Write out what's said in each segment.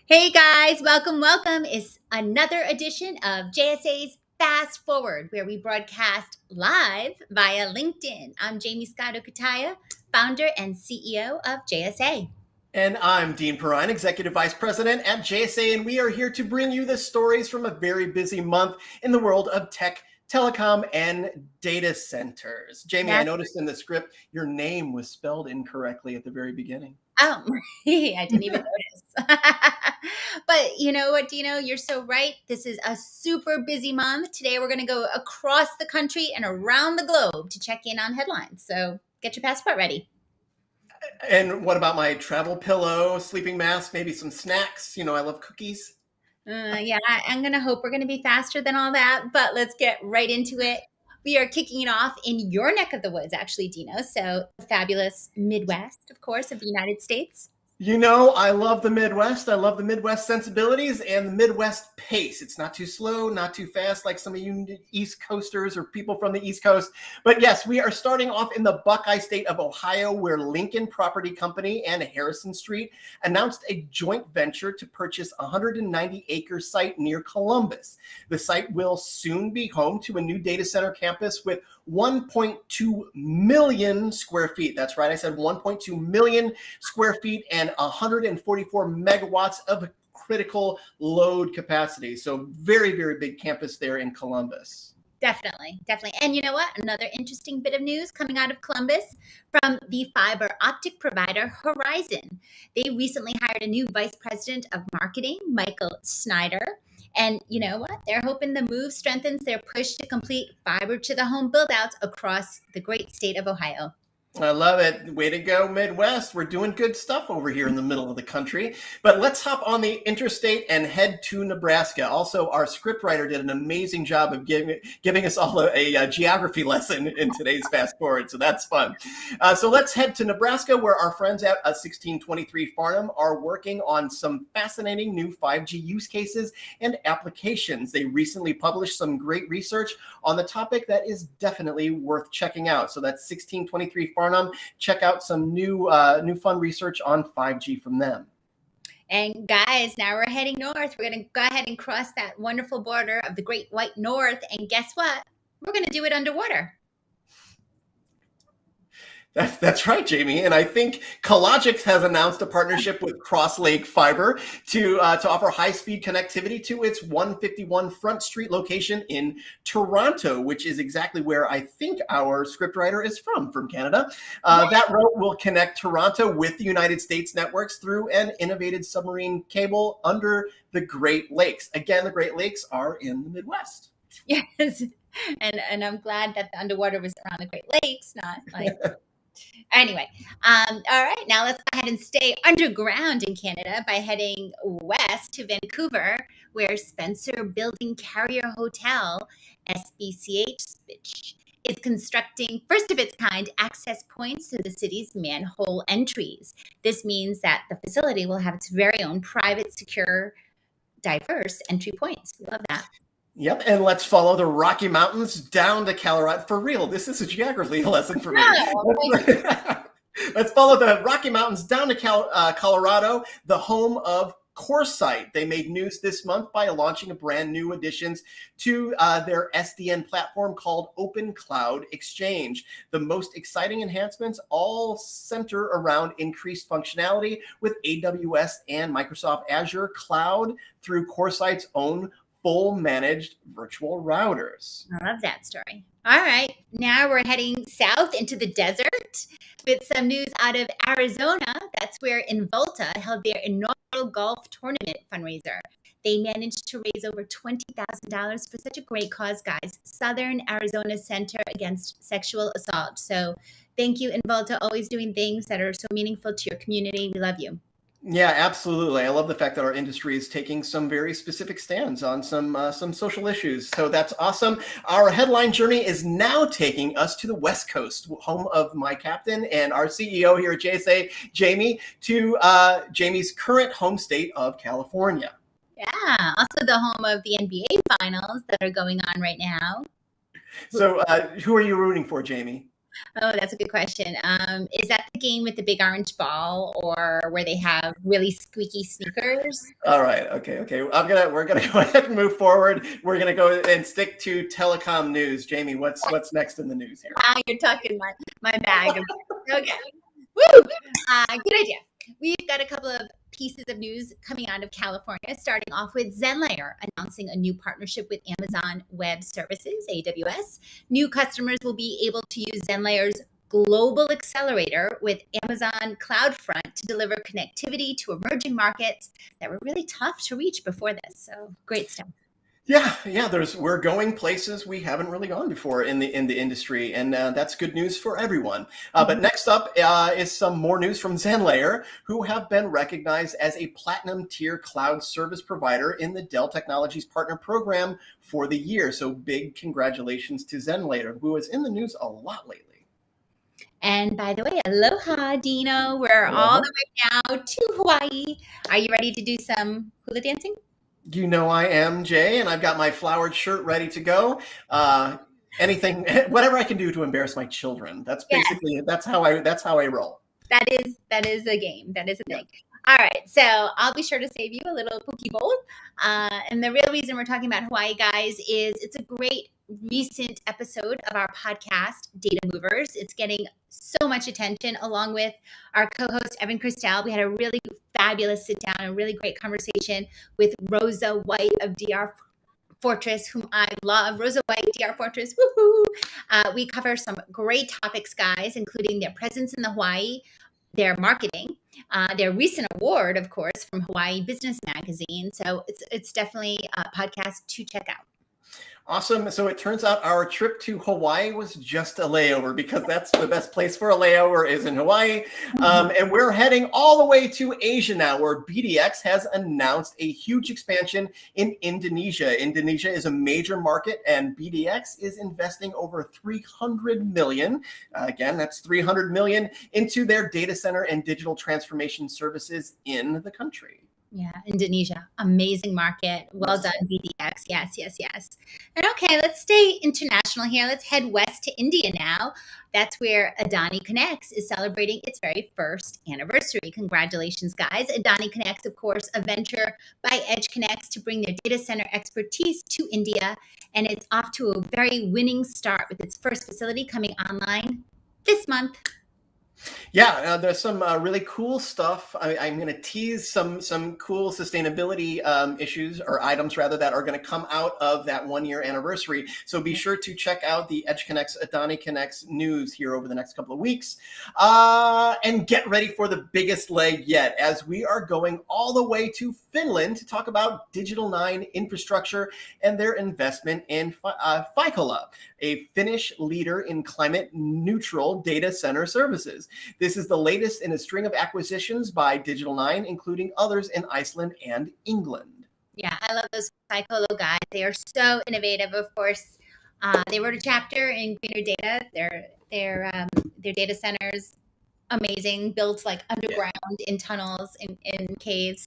Hey guys, welcome. It's another edition of JSA's Fast Forward, where we broadcast live via LinkedIn. I'm Jamie Scott Okataya, founder and CEO of JSA. And I'm Dean Perrine, Executive Vice President at JSA, and we are here to bring you the stories from a very busy month in the world of tech, telecom, and data centers. Jamie, I Yes. noticed in the script your name was spelled incorrectly at the very beginning. Oh, I didn't even notice. But you know what, Dino? You're so right. This is a super busy month. Today, we're going to go across the country and around the globe to check in on headlines. So get your passport ready. And what about my travel pillow, sleeping mask, maybe some snacks? You know, I love cookies. I'm going to hope we're going to be faster than all that, but let's get right into it. We are kicking it off in your neck of the woods, actually, Dino. So, the fabulous Midwest, of course, of the United States. You know, I love the Midwest. I love the Midwest sensibilities and the Midwest pace. It's not too slow, not too fast like some of you East Coasters or people from the East Coast. But yes, we are starting off in the Buckeye State of Ohio, where Lincoln Property Company and Harrison Street announced a joint venture to purchase a 190-acre site near Columbus. The site will soon be home to a new data center campus with 1.2 million square feet. That's right, I said 1.2 million square feet and 144 megawatts of critical load capacity. So very, very big campus there in Columbus. Definitely. And you know what? Another interesting bit of news coming out of Columbus from the fiber optic provider Horizon. They recently hired a new vice president of marketing, Michael Snyder. And you know what? They're hoping the move strengthens their push to complete fiber to the home buildouts across the great state of Ohio. I love it. Way to go, Midwest. We're doing good stuff over here in the middle of the country. But let's hop on the interstate and head to Nebraska. Also, our scriptwriter did an amazing job of giving us all a geography lesson in today's Fast Forward. So that's fun. So let's head to Nebraska, where our friends at 1623 Farnham are working on some fascinating new 5G use cases and applications. They recently published some great research on the topic that is definitely worth checking out. So that's 1623 Farnham. Check out some new fun research on 5G from them. And guys, now we're heading north. We're going to go ahead and cross that wonderful border of the Great White North. And guess what? We're going to do it underwater. That's right, Jamie. And I think Cologix has announced a partnership with Cross Lake Fiber to offer high-speed connectivity to its 151 Front Street location in Toronto, which is exactly where I think our scriptwriter is from Canada. That route will connect Toronto with the United States networks through an innovative submarine cable under the Great Lakes. Again, the Great Lakes are in the Midwest. Yes. And I'm glad that the underwater was around the Great Lakes, not like anyway. All right, now let's go ahead and stay underground in Canada by heading west to Vancouver, where Spencer Building Carrier Hotel, SBCH, is constructing first of its kind access points to the city's manhole entries. This means that the facility will have its very own private, secure, diverse entry points. We love that. Yep, and let's follow the Rocky Mountains down to Colorado. For real, this is a geography lesson for me. Let's follow the Rocky Mountains down to Colorado, the home of CoreSite. They made news this month by launching a brand new additions to their SDN platform called Open Cloud Exchange. The most exciting enhancements all center around increased functionality with AWS and Microsoft Azure Cloud through CoreSite's own full managed virtual routers. I love that story. All right, now we're heading south into the desert with some news out of Arizona. That's where Involta held their inaugural golf tournament fundraiser. They managed to raise over $20,000 for such a great cause, guys. Southern Arizona Center Against Sexual Assault. So thank you, Involta, always doing things that are so meaningful to your community. We love you. Yeah, absolutely. I love the fact that our industry is taking some very specific stands on some social issues. So that's awesome. Our headline journey is now taking us to the West Coast, home of my captain and our CEO here at JSA, Jamie, to Jamie's current home state of California. Yeah, also the home of the NBA finals that are going on right now. So who are you rooting for, Jamie? Oh, that's a good question. Is that the game with the big orange ball, or where they have really squeaky sneakers? All right. Okay. We're gonna go ahead and move forward. We're gonna go and stick to telecom news. Jamie, what's next in the news here? Ah, you're talking my bag. Okay. Woo! Good idea. We've got a couple of pieces of news coming out of California, starting off with ZenLayer announcing a new partnership with Amazon Web Services, AWS. New customers will be able to use ZenLayer's global accelerator with Amazon CloudFront to deliver connectivity to emerging markets that were really tough to reach before this. So great stuff. Yeah. We're going places we haven't really gone before in the industry, and that's good news for everyone. But next up is some more news from ZenLayer, who have been recognized as a platinum tier cloud service provider in the Dell Technologies Partner Program for the year. So big congratulations to ZenLayer, who is in the news a lot lately. And by the way, aloha, Dino. We're all the way now to Hawaii. Are you ready to do some hula dancing? You know I am, Jay, and I've got my flowered shirt ready to go. Anything, whatever I can do to embarrass my children. That's basically that's how I roll. That is a game. That is a thing. All right, so I'll be sure to save you a little cookie bowl. And the real reason we're talking about Hawaii, guys, is it's a great recent episode of our podcast, Data Movers. It's getting so much attention, along with our co-host Evan Christel. We had a really fabulous sit down, a really great conversation with Rosa White of DR Fortress, whom I love. Rosa White, DR Fortress, woohoo! We cover some great topics, guys, including their presence in the Hawaii, their marketing, their recent award, of course, from Hawaii Business Magazine. So it's definitely a podcast to check out. Awesome. So it turns out our trip to Hawaii was just a layover, because that's the best place for a layover is in Hawaii. And we're heading all the way to Asia now, where BDX has announced a huge expansion in Indonesia. Indonesia is a major market, and BDX is investing over 300 million. Again, that's 300 million into their data center and digital transformation services in the country. Yeah, Indonesia, amazing market. Well done, BDX. Yes. And okay, let's stay international here. Let's head west to India now. That's where Adani Connects is celebrating its very first anniversary. Congratulations, guys. Adani Connects, of course, a venture by Edge Connects to bring their data center expertise to India. And it's off to a very winning start with its first facility coming online this month. Yeah, there's some really cool stuff. I'm going to tease some cool sustainability issues, or items rather, that are going to come out of that 1 year anniversary. So be sure to check out the Edge Connects, Adani Connects news here over the next couple of weeks. And get ready for the biggest leg yet, as we are going all the way to Finland to talk about Digital 9 infrastructure and their investment in Ficula, a Finnish leader in climate neutral data center services. This is the latest in a string of acquisitions by Digital 9, including others in Iceland and England. Yeah, I love those Ficolo guys. They are so innovative. Of course, they wrote a chapter in Greener Data. Their data centers, amazing, built like underground in tunnels, in caves.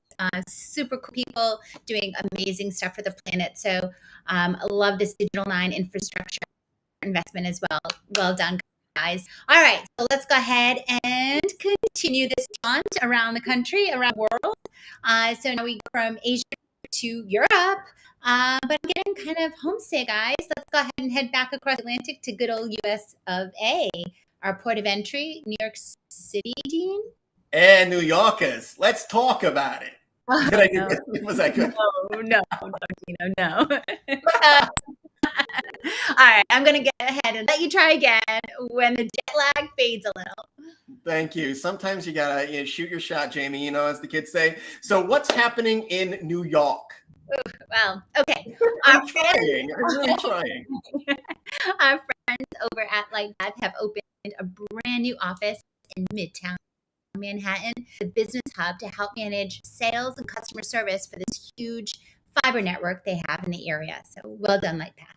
Super cool people doing amazing stuff for the planet. So I love this Digital 9 infrastructure investment as well. Well done, guys. All right, so let's go ahead and continue this jaunt around the country, around the world. So now we go from Asia to Europe, but I'm getting kind of homesick, guys. Let's go ahead and head back across the Atlantic to good old US of A. Our port of entry, New York City, Dean? And New Yorkers, let's talk about it. Was that good? No, Dino, no. All right, I'm going to get ahead and let you try again when the jet lag fades a little. Thank you. Sometimes you got to shoot your shot, Jamie, as the kids say. So what's happening in New York? Ooh, well, okay. I'm really trying. Our friends over at Lightpath have opened a brand new office in Midtown Manhattan, the business hub, to help manage sales and customer service for this huge fiber network they have in the area. So well done, Lightpath.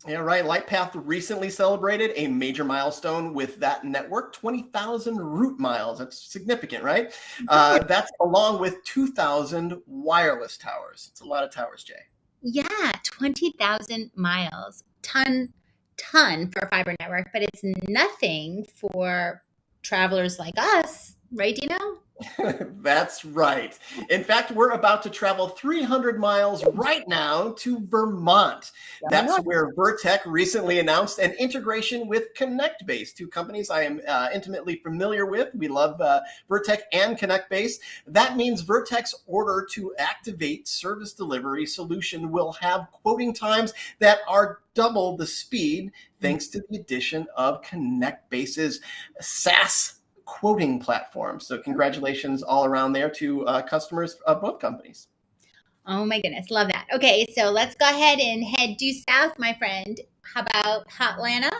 Yeah, right. Lightpath recently celebrated a major milestone with that network, 20,000 route miles. That's significant, right? That's along with 2,000 wireless towers. It's a lot of towers, Jay. Yeah, 20,000 miles. Ton ton for a fiber network, but it's nothing for travelers like us, right, Dino? That's right. In fact, we're about to travel 300 miles right now to Vermont. That's where Vertec recently announced an integration with ConnectBase, two companies I am intimately familiar with. We love Vertec and ConnectBase. That means Vertec's order to activate service delivery solution will have quoting times that are double the speed thanks to the addition of ConnectBase's SaaS quoting platform. So congratulations all around there to customers of both companies. Oh my goodness, love that. Okay, so let's go ahead and head due south, my friend. How about Hotlanta?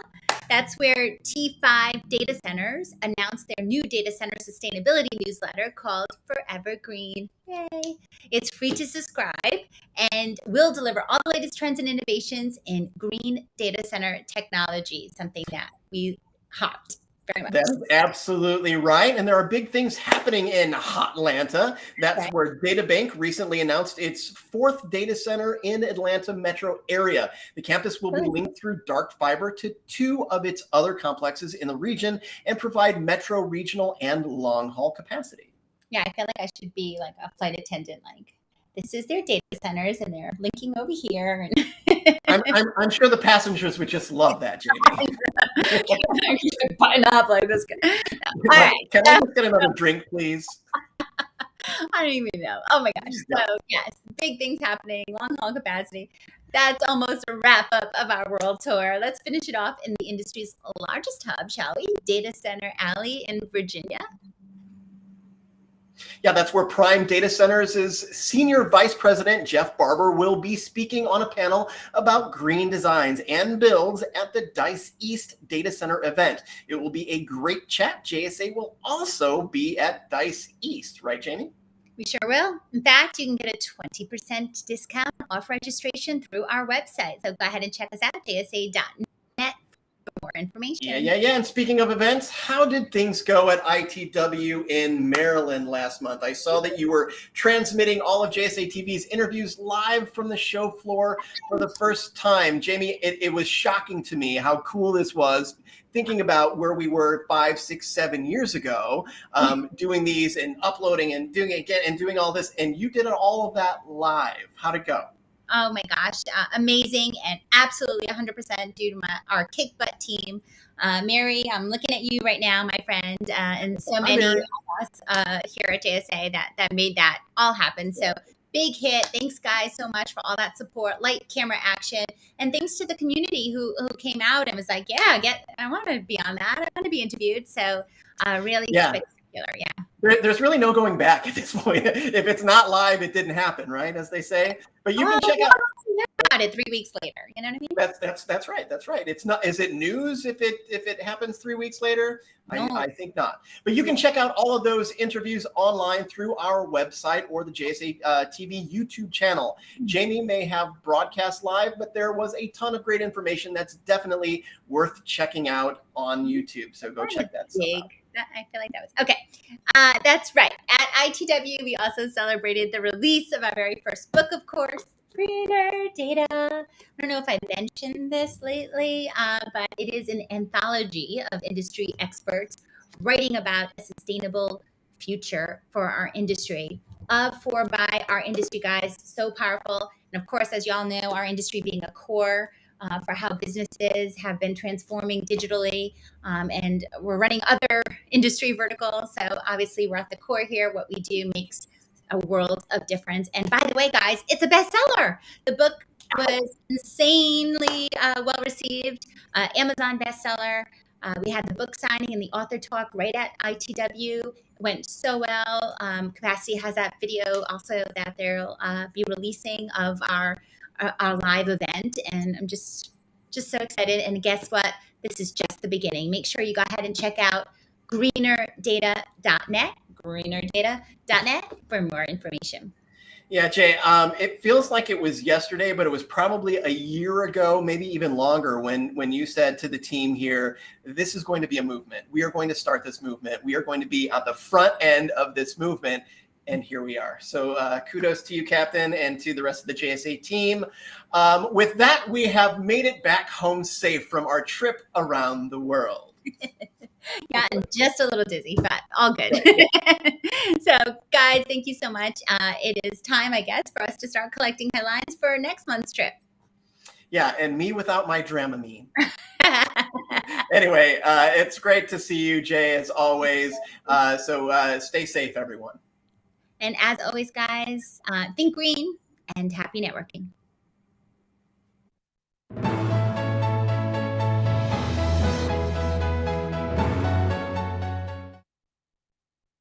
That's where T5 Data Centers announced their new data center sustainability newsletter called Forever Green. Yay! It's free to subscribe and will deliver all the latest trends and innovations in green data center technology, something that we hopped very much. That's absolutely right. And there are big things happening in Hotlanta. That's where DataBank recently announced its fourth data center in Atlanta metro area. The campus will be linked through dark fiber to two of its other complexes in the region and provide metro, regional, and long haul capacity. Yeah, I feel like I should be like a flight attendant, like this is their data centers and they're linking over here. And I'm sure the passengers would just love that, Jamie. I should button up like this. All right. Can I just get another drink, please? I don't even know. Oh my gosh. So yes, big things happening, long haul capacity. That's almost a wrap up of our world tour. Let's finish it off in the industry's largest hub, shall we? Data Center Alley in Virginia. Yeah, that's where Prime Data Centers' Senior Vice President Jeff Barber will be speaking on a panel about green designs and builds at the DICE East Data Center event. It will be a great chat. JSA will also be at DICE East, right, Jamie? We sure will. In fact, you can get a 20% discount off registration through our website. So go ahead and check us out, jsa.net. More information. Yeah. And speaking of events, how did things go at ITW in Maryland last month? I saw that you were transmitting all of JSA TV's interviews live from the show floor for the first time. Jamie, it was shocking to me how cool this was, thinking about where we were 5, 6, 7 years ago, doing these and uploading and doing it again and doing all this. And you did all of that live. How'd it go? Oh my gosh, amazing and absolutely 100% due to our kick butt team. Mary, I'm looking at you right now, my friend, and so many of us here at JSA that made that all happen. So big hit. Thanks, guys, so much for all that support, light camera action, and thanks to the community who came out and was like, yeah, I want to be on that. I want to be interviewed. So really spectacular. Yeah. There's really no going back at this point. If it's not live, it didn't happen, right? As they say. But you can check out about it 3 weeks later. You know what I mean? That's right. That's right. It's not. Is it news if it happens 3 weeks later? No. I think not. But you can check out all of those interviews online through our website or the JSA TV YouTube channel. Jamie may have broadcast live, but there was a ton of great information that's definitely worth checking out on YouTube. So go check that stuff out. I feel like that was okay. That's right. At ITW, we also celebrated the release of our very first book, of course, Greener Data. I don't know if I mentioned this lately, but it is an anthology of industry experts writing about a sustainable future for our industry, for by our industry guys. So powerful. And of course, as y'all know, our industry being a core for how businesses have been transforming digitally. And we're running other industry verticals. So obviously we're at the core here. What we do makes a world of difference. And by the way, guys, it's a bestseller. The book was insanely well received. Amazon bestseller. We had the book signing and the author talk right at ITW. It went so well. Capacity has that video also that they'll be releasing of our live event, and I'm just so excited. And guess what? This is just the beginning. Make sure you go ahead and check out greenerdata.net for more information. Yeah, Jay, it feels like it was yesterday, but it was probably a year ago, maybe even longer, when you said to the team here, this is going to be a movement. We are going to start this movement. We are going to be at the front end of this movement. And here we are. So kudos to you, Captain, and to the rest of the JSA team. With that, we have made it back home safe from our trip around the world. Yeah, and just a little dizzy, but all good. So, guys, thank you so much. It is time, I guess, for us to start collecting headlines for next month's trip. Yeah, and me without my Dramamine. Anyway, it's great to see you, Jay, as always. So stay safe, everyone. And as always, guys, think green and happy networking.